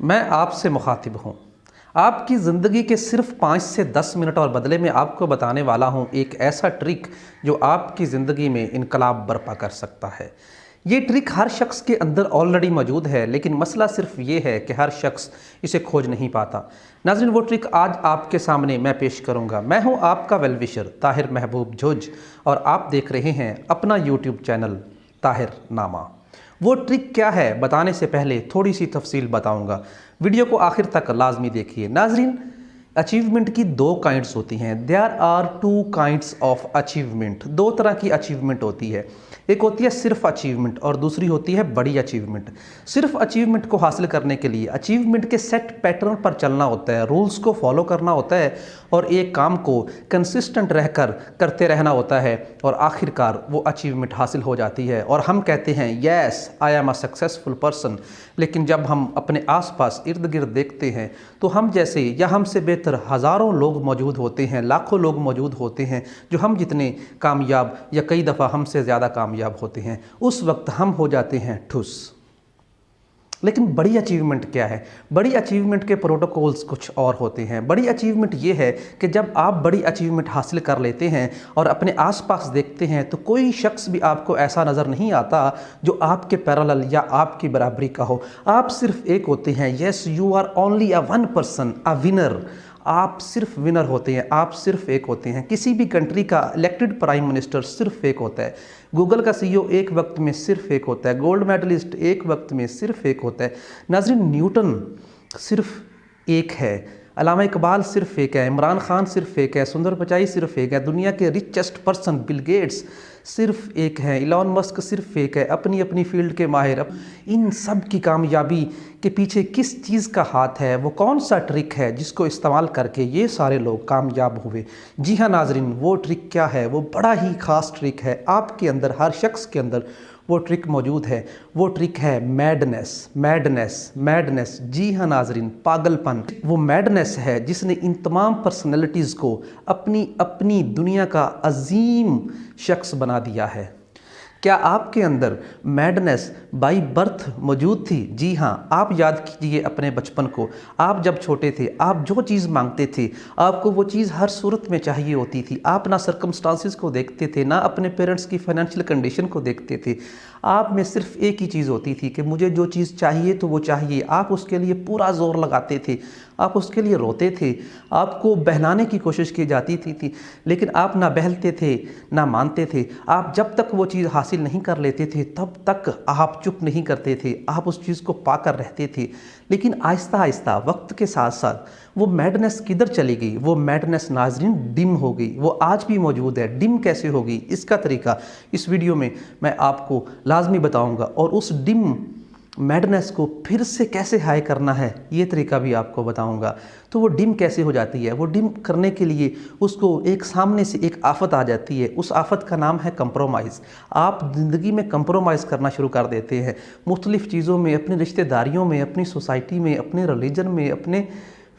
मैं आपसे मुखातिब हूँ। आपकी ज़िंदगी के सिर्फ 5 से 10 मिनट और बदले में आपको बताने वाला हूँ एक ऐसा ट्रिक जो आपकी ज़िंदगी में इनकलाब बर्पा कर सकता है। ये ट्रिक हर शख्स के अंदर ऑलरेडी मौजूद है, लेकिन मसला सिर्फ ये है कि हर शख्स इसे खोज नहीं पाता। नाज़रीन, वो ट्रिक आज आपके सामने मैं पेश करूँगा। मैं हूँ आपका वेलविशर ताहिर महबूब झुज और आप देख रहे हैं अपना यूट्यूब चैनल ताहिर नामा। वो ट्रिक क्या है बताने से पहले थोड़ी सी तफसील बताऊंगा। वीडियो को आखिर तक लाजमी देखिए। नाजरीन, अचीवमेंट की दो काइंड्स होती हैं। There are two kinds of achievement. दो तरह की अचीवमेंट होती है। एक होती है सिर्फ अचीवमेंट और दूसरी होती है बड़ी अचीवमेंट। सिर्फ अचीवमेंट को हासिल करने के लिए अचीवमेंट के सेट पैटर्न पर चलना होता है, रूल्स को फॉलो करना होता है और एक काम को कंसिस्टेंट रहकर करते रहना होता है और आखिरकार वो अचीवमेंट हासिल हो जाती है और हम कहते हैं yes I am a successful person. लेकिन जब हम अपने आसपास इर्द गिर्द देखते हैं तो हम जैसे या हमसे बेहतर हज़ारों लोग मौजूद होते हैं, लाखों लोग मौजूद होते हैं जो हम जितने कामयाब या कई दफ़ा हमसे ज़्यादा कामयाब होते हैं। उस वक्त हम हो जाते हैं ठुस। लेकिन बड़ी अचीवमेंट क्या है? बड़ी अचीवमेंट के प्रोटोकॉल्स कुछ और होते हैं। बड़ी अचीवमेंट ये है कि जब आप बड़ी अचीवमेंट हासिल कर लेते हैं और अपने आसपास देखते हैं तो कोई शख्स भी आपको ऐसा नज़र नहीं आता जो आपके पैरेलल या आपकी बराबरी का हो। आप सिर्फ एक होते हैं। Yes, you are only a one person, a winner. आप सिर्फ विनर होते हैं। आप सिर्फ एक होते हैं। किसी भी कंट्री का इलेक्टेड प्राइम मिनिस्टर सिर्फ एक होता है। गूगल का सीईओ एक वक्त में सिर्फ एक होता है। गोल्ड मेडलिस्ट एक वक्त में सिर्फ एक होता है। नाज़रीन, न्यूटन सिर्फ एक है। अल्लामा इकबाल सिर्फ एक है। इमरान खान सिर्फ एक है। सुंदर पिचाई सिर्फ एक है। दुनिया के रिचेस्ट पर्सन बिल गेट्स सिर्फ एक है। इलॉन मस्क सिर्फ एक है, अपनी अपनी फील्ड के माहिर। इन सब की कामयाबी के पीछे किस चीज़ का हाथ है? वो कौन सा ट्रिक है जिसको इस्तेमाल करके ये सारे लोग कामयाब हुए? जी हाँ नाजरीन, वो ट्रिक क्या है? वो बड़ा ही ख़ास ट्रिक है। आपके अंदर, हर शख्स के अंदर वो ट्रिक मौजूद है। वो ट्रिक है मैडनेस। Madness, madness. जी हाँ नाजरीन, पागलपन। वो मैडनेस है जिसने इन तमाम पर्सनैलिटीज़ को अपनी अपनी दुनिया का अजीम शख्स बना दिया है। क्या आपके अंदर मैडनेस बाई बर्थ मौजूद थी? जी हाँ। आप याद कीजिए अपने बचपन को। आप जब छोटे थे, आप जो चीज़ मांगते थे आपको वो चीज़ हर सूरत में चाहिए होती थी। आप ना सर्कमस्टांसिस को देखते थे, ना अपने पेरेंट्स की फाइनेंशियल कंडीशन को देखते थे। आप में सिर्फ एक ही चीज़ होती थी कि मुझे जो चीज़ चाहिए तो वो चाहिए। आप उसके लिए पूरा जोर लगाते थे, आप उसके लिए रोते थे, आपको बहलाने की कोशिश की जाती थी लेकिन आप ना बहलते थे ना मानते थे। आप जब तक वो चीज़ हासिल नहीं कर लेते थे तब तक आप चुप नहीं करते थे, आप उस चीज़ को पाकर रहते थे। लेकिन आहिस्ता आहिस्ता वक्त के साथ साथ वो मैडनेस किधर चली गई? वो मैडनेस नाजरीन डिम हो गई। वो आज भी मौजूद है। डिम कैसे होगी इसका तरीका इस वीडियो में मैं आपको लाजमी बताऊंगा और उस डिम मैडनेस को फिर से कैसे हाई करना है ये तरीका भी आपको बताऊंगा। तो वो डिम कैसे हो जाती है? वो डिम करने के लिए उसको एक सामने से एक आफत आ जाती है। उस आफत का नाम है कंप्रोमाइज़। आप ज़िंदगी में कंप्रोमाइज़ करना शुरू कर देते हैं मुख्तलिफ़ चीज़ों में, अपनी रिश्तेदारियों में, अपनी सोसाइटी में, अपने रिलीजन में, अपने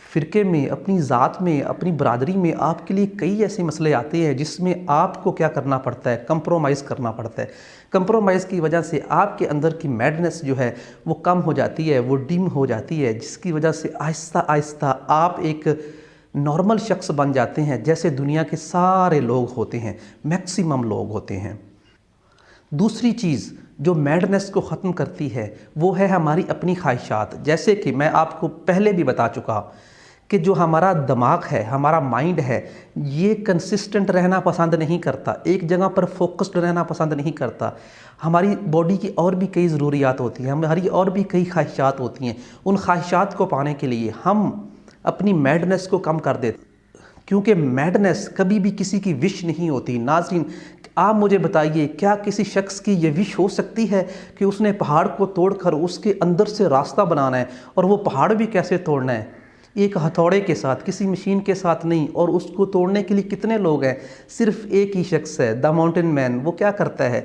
फ़िरके में, अपनी ज़ात में, अपनी बरादरी में। आपके लिए कई ऐसे मसले आते हैं जिसमें आपको क्या करना पड़ता है? कंप्रोमाइज़ करना पड़ता है। कंप्रोमाइज़ की वजह से आपके अंदर की मैडनेस जो है वो कम हो जाती है, वो डिम हो जाती है, जिसकी वजह से आहिस्ता आहिस्ता आप एक नॉर्मल शख्स बन जाते हैं जैसे दुनिया के सारे लोग होते हैं, मैक्सिमम लोग होते हैं। दूसरी चीज़ जो मैडनेस को ख़त्म करती है वो है हमारी अपनी ख्वाहिशात। जैसे कि मैं आपको पहले भी बता चुका कि जो हमारा दिमाग है, हमारा माइंड है, ये कंसिस्टेंट रहना पसंद नहीं करता, एक जगह पर फोकस्ड रहना पसंद नहीं करता। हमारी बॉडी की और भी कई ज़रूरियात होती हैं, हमारी और भी कई ख्वाहिशात होती हैं। उन ख्वाहिशात को पाने के लिए हम अपनी मैडनेस को कम कर देते, क्योंकि मैडनेस कभी भी किसी की विश नहीं होती। नाज़रीन, आप मुझे बताइए, क्या किसी शख्स की ये विश हो सकती है कि उसने पहाड़ को तोड़कर उसके अंदर से रास्ता बनाना है? और वो पहाड़ भी कैसे तोड़ना है? एक हथौड़े के साथ, किसी मशीन के साथ नहीं। और उसको तोड़ने के लिए कितने लोग हैं? सिर्फ एक ही शख्स है, द माउंटेन मैन। वो क्या करता है?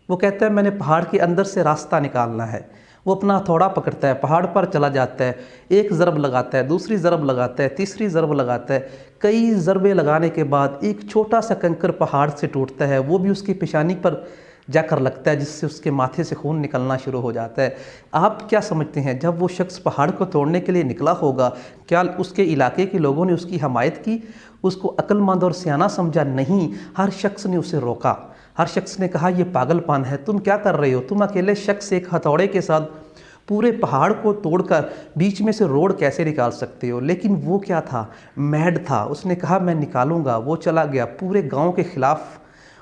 वो कहता है मैंने पहाड़ के अंदर से रास्ता निकालना है। वो अपना हथौड़ा पकड़ता है, पहाड़ पर चला जाता है, एक ज़रब लगाता है, दूसरी ज़रब लगाता है, तीसरी ज़रब लगाता है। कई ज़रबे लगाने के बाद एक छोटा सा कंकर पहाड़ से टूटता है, वो भी उसकी पेशानी पर जाकर लगता है, जिससे उसके माथे से खून निकलना शुरू हो जाता है। आप क्या समझते हैं, जब वो शख्स पहाड़ को तोड़ने के लिए निकला होगा, क्या उसके इलाके के लोगों ने उसकी हमायत की, उसको अक्लमंद और सियाना समझा? नहीं, हर शख्स ने उसे रोका। हर शख्स ने कहा, ये पागलपन है, तुम क्या कर रहे हो? तुम अकेले शख्स एक हथौड़े के साथ पूरे पहाड़ को तोड़कर बीच में से रोड कैसे निकाल सकते हो? लेकिन वो क्या था, मैड था। उसने कहा मैं निकालूंगा। वो चला गया, पूरे गांव के खिलाफ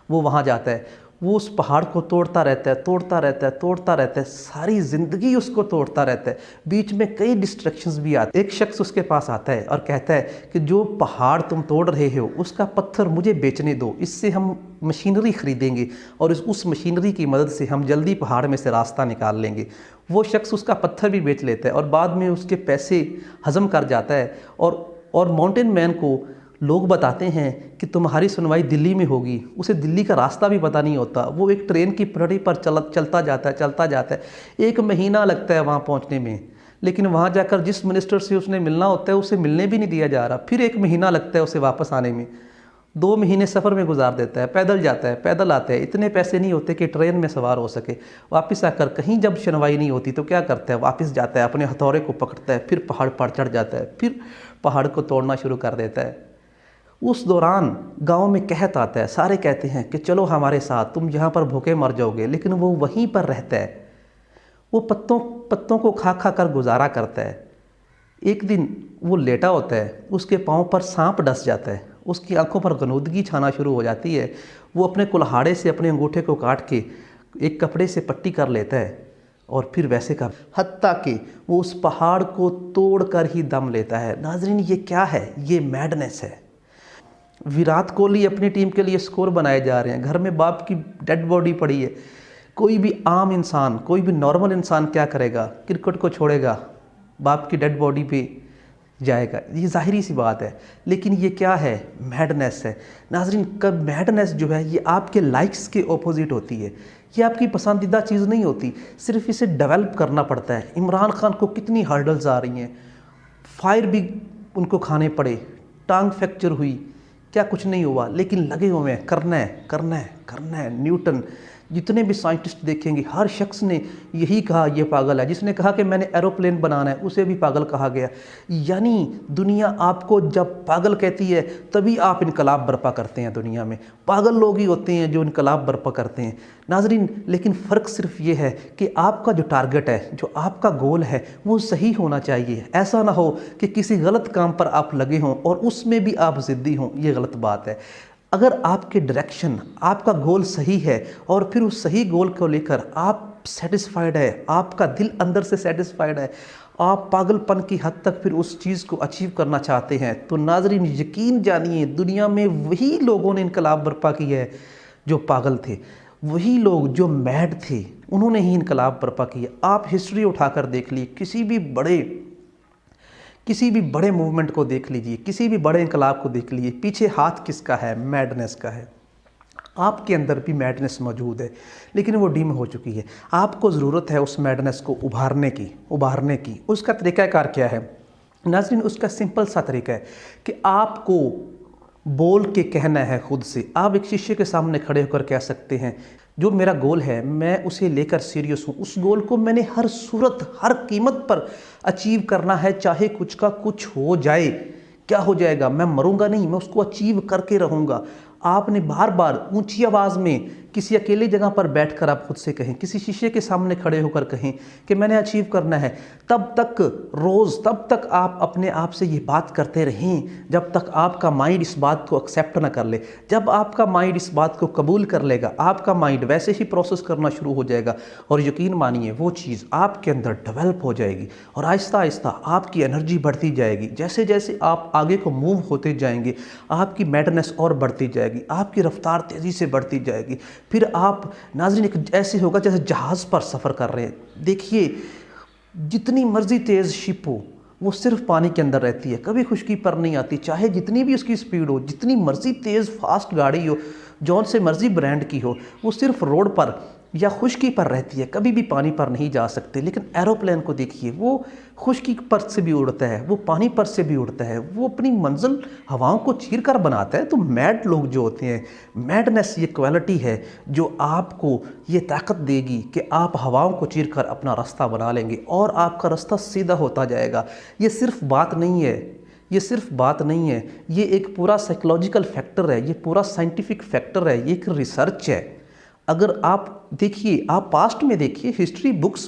वो वहाँ जाता है। वो उस पहाड़ को तोड़ता रहता है, तोड़ता रहता है, तोड़ता रहता है, सारी ज़िंदगी उसको तोड़ता रहता है। बीच में कई डिस्ट्रैक्शंस भी आते। एक शख्स उसके पास आता है और कहता है कि जो पहाड़ तुम तोड़ रहे हो उसका पत्थर मुझे बेचने दो, इससे हम मशीनरी ख़रीदेंगे और उस मशीनरी की मदद से हम जल्दी पहाड़ में से रास्ता निकाल लेंगे। वो शख्स उसका पत्थर भी बेच लेता है और बाद में उसके पैसे हज़म कर जाता है। और माउंटेन मैन को लोग बताते हैं कि तुम्हारी सुनवाई दिल्ली में होगी। उसे दिल्ली का रास्ता भी पता नहीं होता। वो एक ट्रेन की पटरी पर चलता जाता है। 1 महीना लगता है वहाँ पहुँचने में, लेकिन वहाँ जाकर जिस मिनिस्टर से उसने मिलना होता है उसे मिलने भी नहीं दिया जा रहा। फिर 1 महीना लगता है उसे वापस आने में। 2 महीने सफ़र में गुजार देता है, पैदल जाता है, पैदल आता है। इतने पैसे नहीं होते कि ट्रेन में सवार हो सके। वापस आकर कहीं जब सुनवाई नहीं होती तो क्या करता है, वापस जाता है, अपने हथौड़े को पकड़ता है, फिर पहाड़ पर चढ़ जाता है, फिर पहाड़ को तोड़ना शुरू कर देता है। उस दौरान गांव में कहत आता है, सारे कहते हैं कि चलो हमारे साथ, तुम यहाँ पर भूखे मर जाओगे। लेकिन वो वहीं पर रहता है। वो पत्तों को खा खा कर गुजारा करता है। एक दिन वो लेटा होता है, उसके पाँव पर सांप डस जाता है, उसकी आंखों पर गनूदगी छाना शुरू हो जाती है। वो अपने कुल्हाड़े से अपने अंगूठे को काट के एक कपड़े से पट्टी कर लेता है और फिर वैसे का हत्ता कि वो उस पहाड़ को तोड़ कर ही दम लेता है। नाजरीन, ये क्या है? ये मैडनेस है। विराट कोहली अपनी टीम के लिए स्कोर बनाए जा रहे हैं, घर में बाप की डेड बॉडी पड़ी है। कोई भी आम इंसान, कोई भी नॉर्मल इंसान क्या करेगा? क्रिकेट को छोड़ेगा, बाप की डेड बॉडी पे जाएगा। ये जाहिरी सी बात है। लेकिन ये क्या है? मैडनेस है। नाजरीन, कब मैडनेस जो है ये आपके लाइक्स के ऑपोजिट होती है। ये आपकी पसंदीदा चीज़ नहीं होती, सिर्फ इसे डेवलप करना पड़ता है। इमरान खान को कितनी हर्डल्स आ रही हैं, फायर भी उनको खाने पड़े, टांग फ्रैक्चर हुई, क्या कुछ नहीं हुआ, लेकिन लगे हुए हैं, करना है, करना है, करना है। न्यूटन, जितने भी साइंटिस्ट देखेंगे हर शख्स ने यही कहा ये पागल है। जिसने कहा कि मैंने एरोप्लेन बनाना है उसे भी पागल कहा गया। यानी दुनिया आपको जब पागल कहती है तभी आप इनकलाब बर्पा करते हैं। दुनिया में पागल लोग ही होते हैं जो इनकलाब बर्पा करते हैं। नाजरीन, लेकिन फ़र्क सिर्फ ये है कि आपका जो टारगेट है, जो आपका गोल है, वो सही होना चाहिए। ऐसा ना हो कि किसी गलत काम पर आप लगे हों और उसमें भी आप ज़िद्दी हों, ये गलत बात है। अगर आपके डायरेक्शन, आपका गोल सही है और फिर उस सही गोल को लेकर आप सेटिस्फाइड है, आपका दिल अंदर से सेटिस्फाइड है, आप पागलपन की हद तक फिर उस चीज़ को अचीव करना चाहते हैं, तो नाजरीन यकीन जानिए दुनिया में वही लोगों ने इनकलाब बर्पा की है जो पागल थे। वही लोग जो मैड थे उन्होंने ही इनकलाब बर्पा की है। आप हिस्ट्री उठाकर देख लीजिए, किसी भी बड़े मूवमेंट को देख लीजिए, किसी भी बड़े इंकलाब को देख लीजिए, पीछे हाथ किसका है? मैडनेस का है। आपके अंदर भी मैडनेस मौजूद है, लेकिन वो डीम हो चुकी है। आपको ज़रूरत है उस मैडनेस को उभारने की। उसका तरीक़ाकार क्या है नाज़रीन? उसका सिंपल सा तरीका है कि आपको बोल के कहना है खुद से। आप एक शीशे के सामने खड़े होकर कह सकते हैं, जो मेरा गोल है मैं उसे लेकर सीरियस हूँ, उस गोल को मैंने हर सूरत, हर कीमत पर अचीव करना है, चाहे कुछ का कुछ हो जाए। क्या हो जाएगा? मैं मरूंगा नहीं, मैं उसको अचीव करके रहूँगा। आपने बार बार ऊंची आवाज़ में किसी अकेली जगह पर बैठकर आप खुद से कहें, किसी शीशे के सामने खड़े होकर कहें कि मैंने अचीव करना है। तब तक आप अपने आप से ये बात करते रहें जब तक आपका माइंड इस बात को एक्सेप्ट ना कर ले। जब आपका माइंड इस बात को कबूल कर लेगा, आपका माइंड वैसे ही प्रोसेस करना शुरू हो जाएगा और यकीन मानिए वो चीज़ आपके अंदर डेवलप हो जाएगी और आहिस्ता आहिस्ता आपकी एनर्जी बढ़ती जाएगी। जैसे जैसे आप आगे को मूव होते जाएंगे, आपकी मैडनेस और बढ़ती जाएगी, आपकी रफ्तार तेज़ी से बढ़ती जाएगी। फिर आप नाज़रीन एक ऐसे होगा जैसे जहाज़ पर सफ़र कर रहे हैं। देखिए, जितनी मर्ज़ी तेज़ शिप हो वो सिर्फ पानी के अंदर रहती है, कभी खुश्की पर नहीं आती। चाहे जितनी भी उसकी स्पीड हो, जितनी मर्ज़ी तेज़ फास्ट गाड़ी हो, जौन से मर्ज़ी ब्रांड की हो, वो सिर्फ रोड पर या खुश्की पर रहती है, कभी भी पानी पर नहीं जा सकते। लेकिन एरोप्लेन को देखिए, वो खुश्की पर से भी उड़ता है, वो पानी पर से भी उड़ता है, वो अपनी मंजिल हवाओं को चीर कर बनाता है। तो मैड लोग जो होते हैं, मैडनेस ये क्वालिटी है जो आपको ये ताकत देगी कि आप हवाओं को चीर कर अपना रास्ता बना लेंगे और आपका रास्ता सीधा होता जाएगा। ये सिर्फ बात नहीं है, ये सिर्फ बात नहीं है, ये एक पूरा साइकोलॉजिकल फैक्टर है, ये पूरा साइंटिफिक फैक्टर है, ये एक रिसर्च है। अगर आप देखिए, आप पास्ट में देखिए, हिस्ट्री बुक्स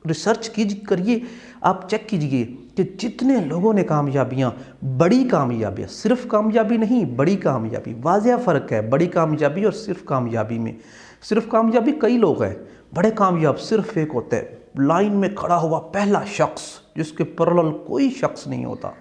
रिसर्च करिए, आप चेक कीजिए कि जितने लोगों ने कामयाबियाँ, बड़ी कामयाबियाँ, सिर्फ कामयाबी नहीं, बड़ी कामयाबी, वाज़ेह फ़र्क है बड़ी कामयाबी और सिर्फ कामयाबी में। सिर्फ कामयाबी कई लोग हैं, बड़े कामयाब सिर्फ एक होता है, लाइन में खड़ा हुआ पहला शख्स जिसके पैरेलल कोई शख्स नहीं होता,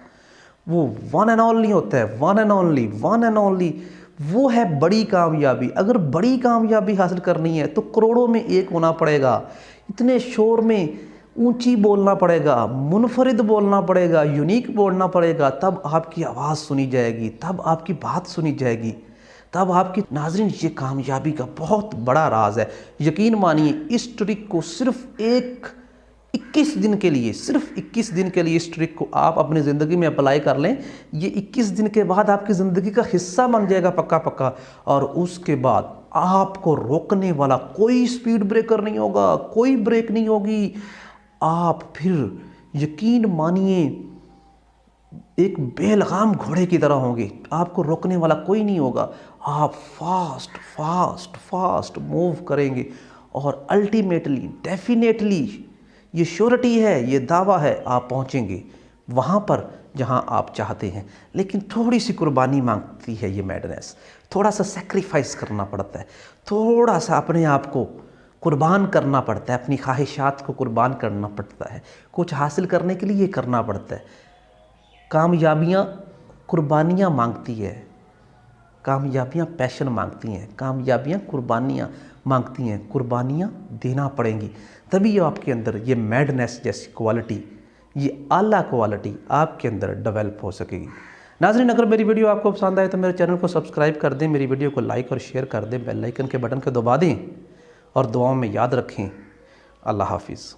वो वन एंड ओनली होता है, वन एंड ओनली, वो है बड़ी कामयाबी। अगर बड़ी कामयाबी हासिल करनी है तो करोड़ों में एक होना पड़ेगा, इतने शोर में ऊंची बोलना पड़ेगा, मुनफरिद बोलना पड़ेगा, यूनिक बोलना पड़ेगा, तब आपकी आवाज़ सुनी जाएगी, तब आपकी बात सुनी जाएगी, तब आपकी। नाज़रीन, ये कामयाबी का बहुत बड़ा राज है। यकीन मानिए, इस ट्रिक को सिर्फ 21 दिन के लिए, सिर्फ 21 दिन के लिए इस ट्रिक को आप अपनी ज़िंदगी में अप्लाई कर लें। ये 21 दिन के बाद आपकी ज़िंदगी का हिस्सा बन जाएगा पक्का पक्का। और उसके बाद आपको रोकने वाला कोई स्पीड ब्रेकर नहीं होगा, कोई ब्रेक नहीं होगी। आप फिर यकीन मानिए एक बेलगाम घोड़े की तरह होंगे, आपको रोकने वाला कोई नहीं होगा। आप फास्ट फास्ट फास्ट मूव करेंगे और अल्टीमेटली, डेफिनेटली, ये श्योरिटी है, ये दावा है, आप पहुंचेंगे वहाँ पर जहाँ आप चाहते हैं। लेकिन थोड़ी सी कुर्बानी मांगती है ये मैडनेस, थोड़ा सा सेक्रीफाइस करना पड़ता है, थोड़ा सा अपने आप को कुर्बान करना पड़ता है, अपनी ख्वाहिशात को कुर्बान करना पड़ता है, कुछ हासिल करने के लिए ये करना पड़ता है। कामयाबियाँ कुर्बानियाँ मांगती है, कामयाबियाँ पैशन मांगती हैं, कामयाबियाँ कुर्बानियाँ मांगती हैं, कुर्बानियाँ देना पड़ेंगी, तभी ये आपके अंदर ये मैडनेस जैसी क्वालिटी, ये आला क्वालिटी आपके अंदर डेवलप हो सकेगी। नाज़रीन, अगर मेरी वीडियो आपको पसंद आए तो मेरे चैनल को सब्सक्राइब कर दें, मेरी वीडियो को लाइक और शेयर कर दें, बेल आइकन के बटन को दबा दें और दुआओं में याद रखें। अल्लाह हाफिज़।